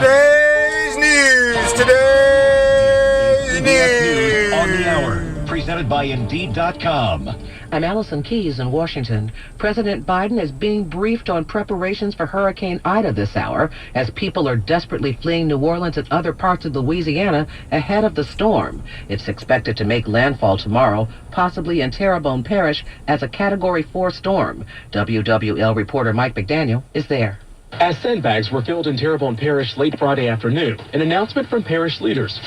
Today's news. CBS News on the hour. Presented by Indeed.com. I'm Allison Keyes in Washington. President Biden is being briefed on preparations for Hurricane Ida this hour as people are desperately fleeing New Orleans and other parts of Louisiana ahead of the storm. It's expected to make landfall tomorrow, possibly in Terrebonne Parish, as a Category 4 storm. WWL reporter Mike McDaniel is there. As sandbags were filled in Terrebonne Parish late Friday afternoon, an announcement from parish leaders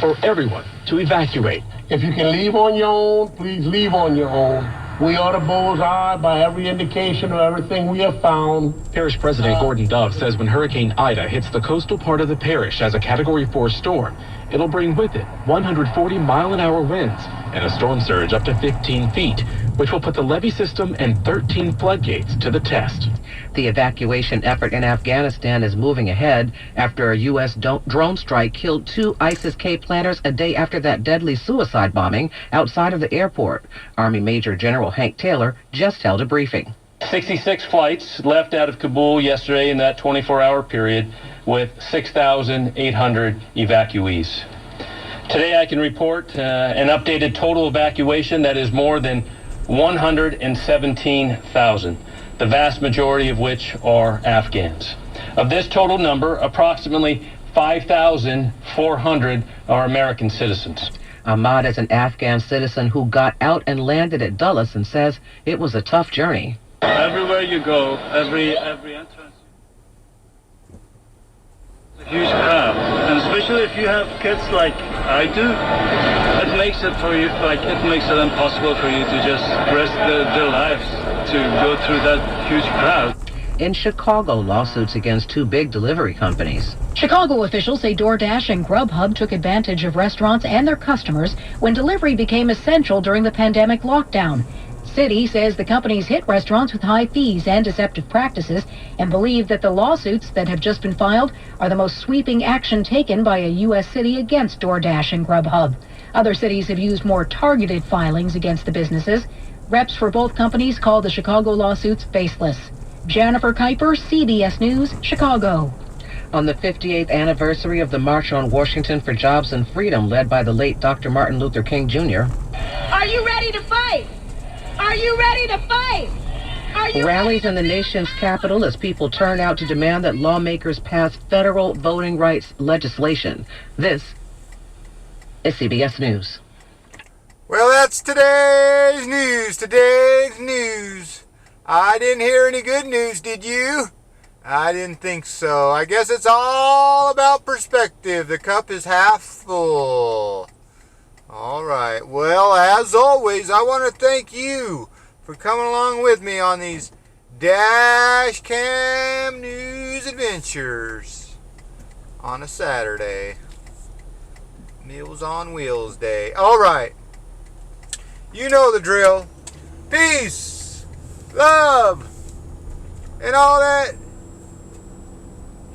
for everyone to evacuate. If you can leave on your own, please leave on your own. We are the bullseye by every indication of everything we have found. Parish President Gordon Dove says when Hurricane Ida hits the coastal part of the parish as a Category 4 storm, it'll bring with it 140-mile-an-hour winds and a storm surge up to 15 feet, which will put the levee system and 13 floodgates to the test. The evacuation effort in Afghanistan is moving ahead after a U.S. drone strike killed 2 ISIS-K planners a day after that deadly suicide bombing outside of the airport. Army Major General Hank Taylor just held a briefing. 66 flights left out of Kabul yesterday in that 24-hour period with 6,800 evacuees. Today I can report an updated total evacuation that is more than 117,000, the vast majority of which are Afghans. Of this total number, approximately 5,400 are American citizens. Ahmad is an Afghan citizen who got out and landed at Dulles and says it was a tough journey. Everywhere you go, every entrance, a huge crowd, and especially if you have kids like I do, it makes it impossible for you to just risk their lives to go through that huge crowd. In Chicago, lawsuits against 2 big delivery companies. Chicago officials say DoorDash and Grubhub took advantage of restaurants and their customers when delivery became essential during the pandemic lockdown. City says the companies hit restaurants with high fees and deceptive practices and believe that the lawsuits that have just been filed are the most sweeping action taken by a U.S. city against DoorDash and Grubhub. Other cities have used more targeted filings against the businesses. Reps for both companies called the Chicago lawsuits baseless. Jennifer Kuiper, CBS News, Chicago. On the 58th anniversary of the March on Washington for Jobs and Freedom led by the late Dr. Martin Luther King Jr. Are you ready to fight? Are you ready to fight? Rallies in the nation's capital as people turn out to demand that lawmakers pass federal voting rights legislation. This is CBS News. Well, that's today's news. Today's news. I didn't hear any good news, did you? I didn't think so. I guess it's all about perspective. The cup is half full. All right. Well, as always, I want to thank you for coming along with me on these Dash Cam News adventures on a Saturday. Meals on Wheels Day. All right. You know the drill. Peace, love, and all that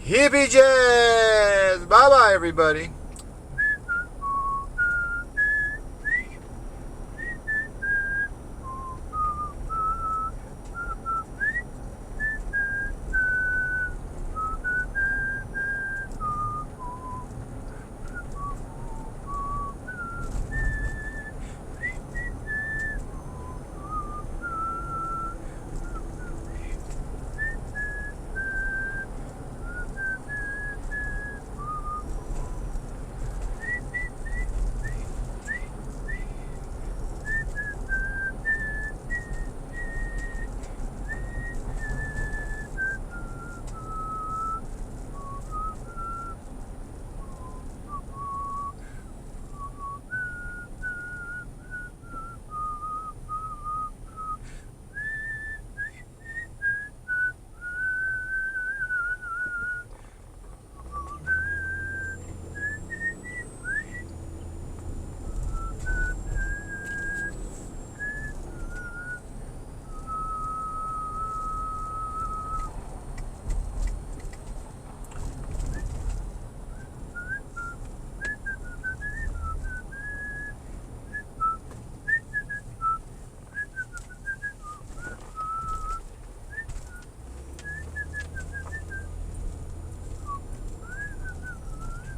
hippie jazz. Bye-bye, everybody.